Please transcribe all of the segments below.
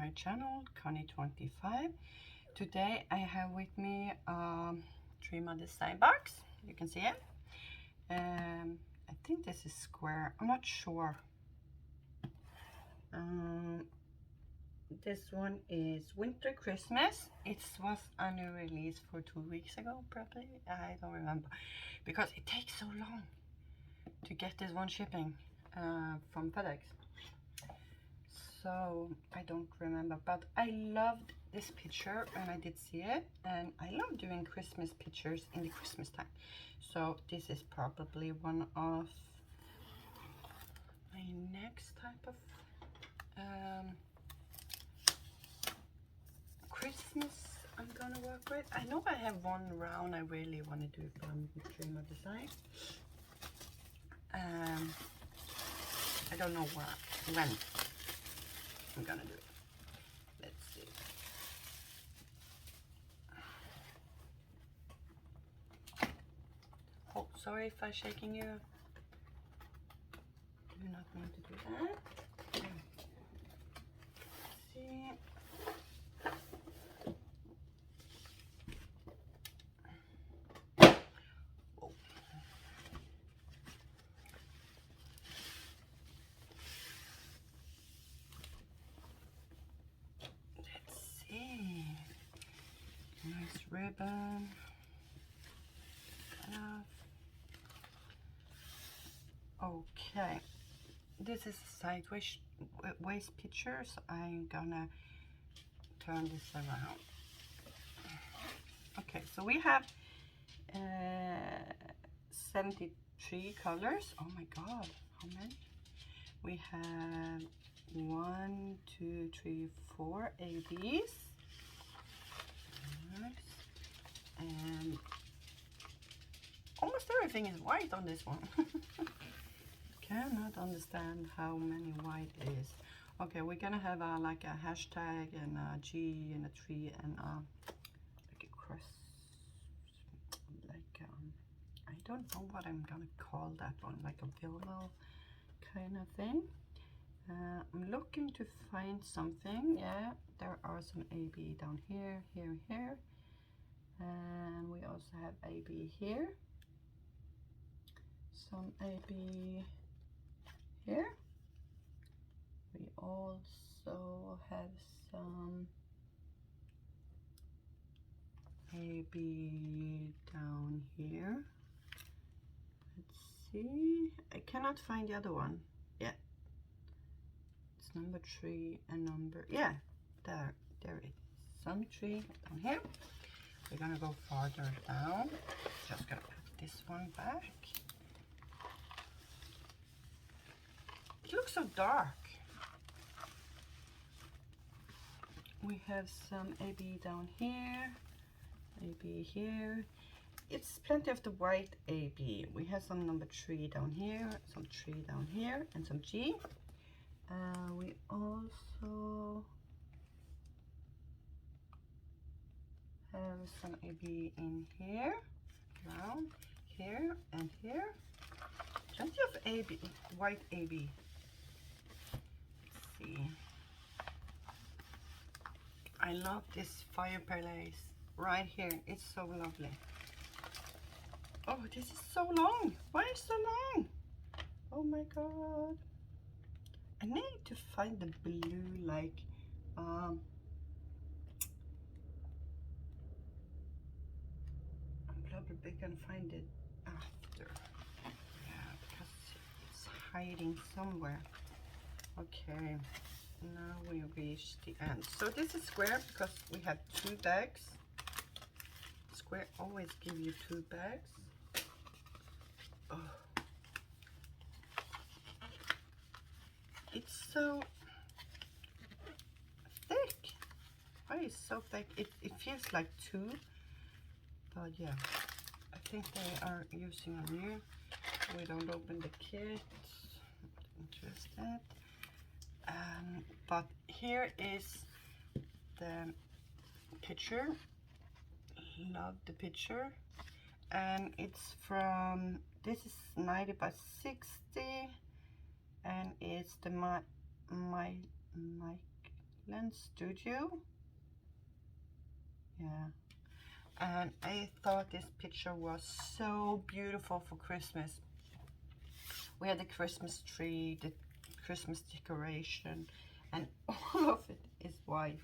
my channel, Connie25. Today I have with me trim design box. You can see it. I think this is square. I'm not sure. This one is Winter Christmas. It was on a release for 2 weeks ago, probably. I don't remember because it takes so long to get this one shipping from FedEx. So I don't remember, but I loved this picture when I did see it, and I love doing Christmas pictures in the Christmas time. So this is probably one of my next type of Christmas I'm gonna work with. I know I have one round I really want to do from Trim Design. I don't know when I'm gonna do it. Let's see. Oh, sorry if I'm shaking you. Do not need to do that. Let's see. Oh. Let's see. Nice ribbon. Okay, this is a sideways waist picture, so I'm gonna turn this around. Okay, so we have 73 colors. Oh my god, how many? We have 1, 2, 3, 4 ABs. Nice. And almost everything is white on this one. Cannot understand how many white is. Okay, we're gonna have like a hashtag and a G and a 3 and like a cross, like I don't know what I'm gonna call that one, like a Vilmo kind of thing. I'm looking to find something. Yeah, there are some AB down here, here, here, and we also have AB here, some AB here. We also have some AB down here. Let's see. I cannot find the other one yet. It's number 3 and number, yeah, there it is. Some 3 down here. We're gonna go farther down. Just gonna put this one back. It looks so dark. We have some AB down here, AB here. It's plenty of the white AB. We have some number 3 down here, some 3 down here, and some G. We also have some AB in here, around here, and here. Plenty of AB, white AB. Let's see. I love this fireplace right here. It's so lovely. Oh, this is so long. Why is so long? Oh my god. I need to find the blue, like I'm probably gonna find it after. Yeah, because it's hiding somewhere. Okay, now we reach the end. So this is square because we have 2 bags. Square always give you 2 bags. Oh. It's so thick. Why is it so thick? It feels like 2, but yeah, I think they are using a new. We don't open the kit. Not interested. But here is the picture. Love the picture, and it's from, this is 90 by 60, and it's the Macneil Macneil Studio. Yeah, and I thought this picture was so beautiful for Christmas. We had the Christmas tree, the Christmas decoration, and all of it is white.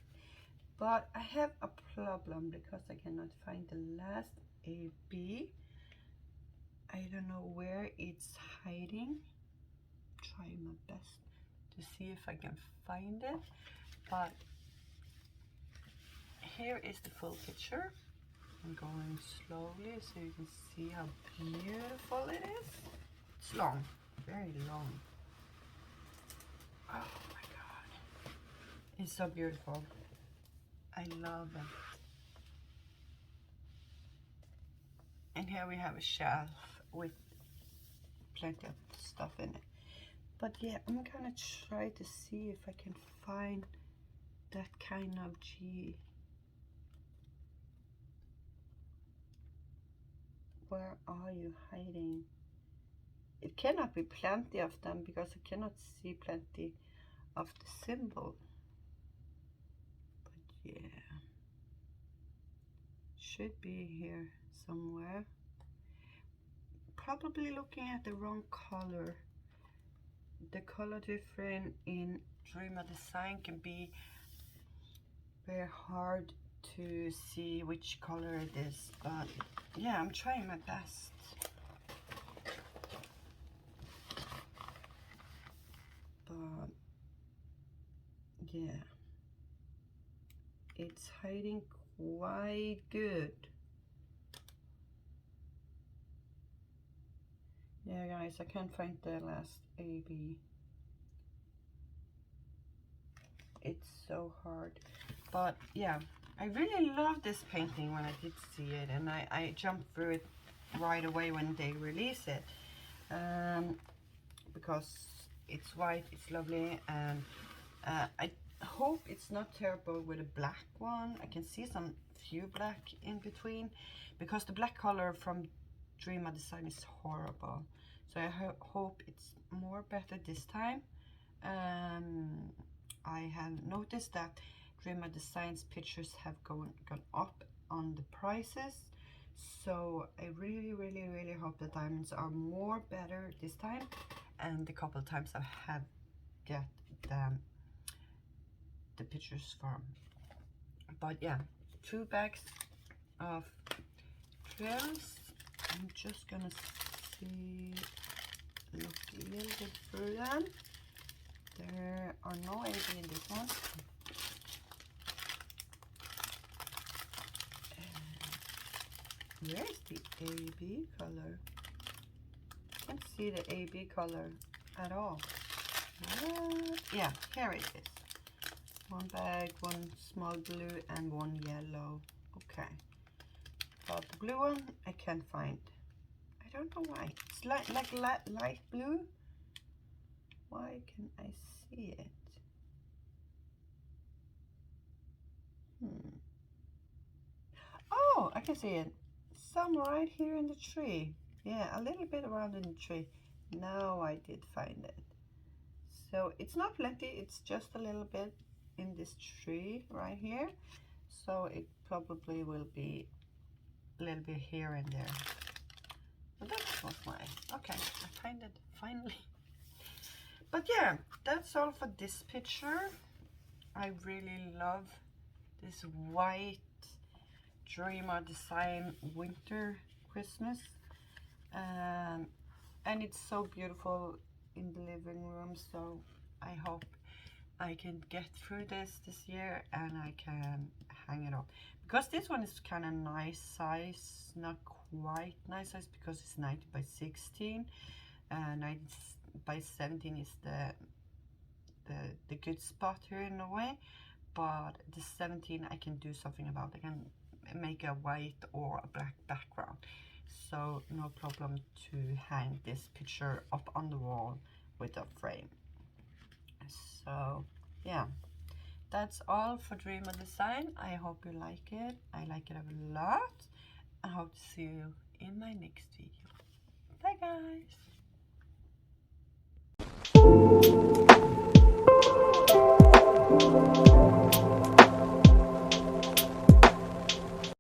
But I have a problem because I cannot find the last AB. I don't know where it's hiding. Try my best to see if I can find it. But here is the full picture. I'm going slowly so you can see how beautiful it is. It's long, very long. Oh my god. It's so beautiful. I love it. And here we have a shelf with plenty of stuff in it. But yeah, I'm gonna try to see if I can find that kind of G. Where are you hiding? It cannot be plenty of them because I cannot see plenty of the symbol. But yeah, should be here somewhere. Probably looking at the wrong color. The color difference in Dreamer Design can be very hard to see which color it is, but yeah, I'm trying my best. But yeah, it's hiding quite good. Yeah guys, I can't find the last AB. It's so hard. But yeah, I really love this painting when I did see it, and I jumped through it right away when they release it, because it's white, it's lovely, and I hope it's not terrible with a black one. I can see some few black in between, because the black color from Dreamer Design is horrible. So I hope it's more better this time. I have noticed that Dreamer Design's pictures have gone up on the prices, so I really hope the diamonds are more better this time, and the couple times I have get the pictures from. But yeah, 2 bags of clears. I'm just gonna look a little bit through them. There are no AB in this one. Where's the AB color? I can't see the AB color at all. Yeah, here it is. 1 bag, 1 small blue, and 1 yellow. Okay. But the blue one I can't find. I don't know why. It's like light blue. Why can I see it? Oh, I can see it. Some right here in the tree. Yeah, a little bit around in the tree. Now I did find it. So it's not plenty, it's just a little bit in this tree right here. So it probably will be a little bit here and there. But that was nice. Okay, I find it finally. But yeah, that's all for this picture. I really love this white Dreamer Design winter Christmas, and it's so beautiful in the living room. So I hope I can get through this year and I can hang it up, because this one is kind of nice size, not quite nice size because it's 90 by 16. 90 by 17 is the good spot here in a way, but the 17 I can do something about. I can make a white or a black background, so no problem to hang this picture up on the wall with a frame. So yeah, that's all for Dreamer Design. I hope you like it. I like it a lot. I hope to see you in my next video. Bye guys.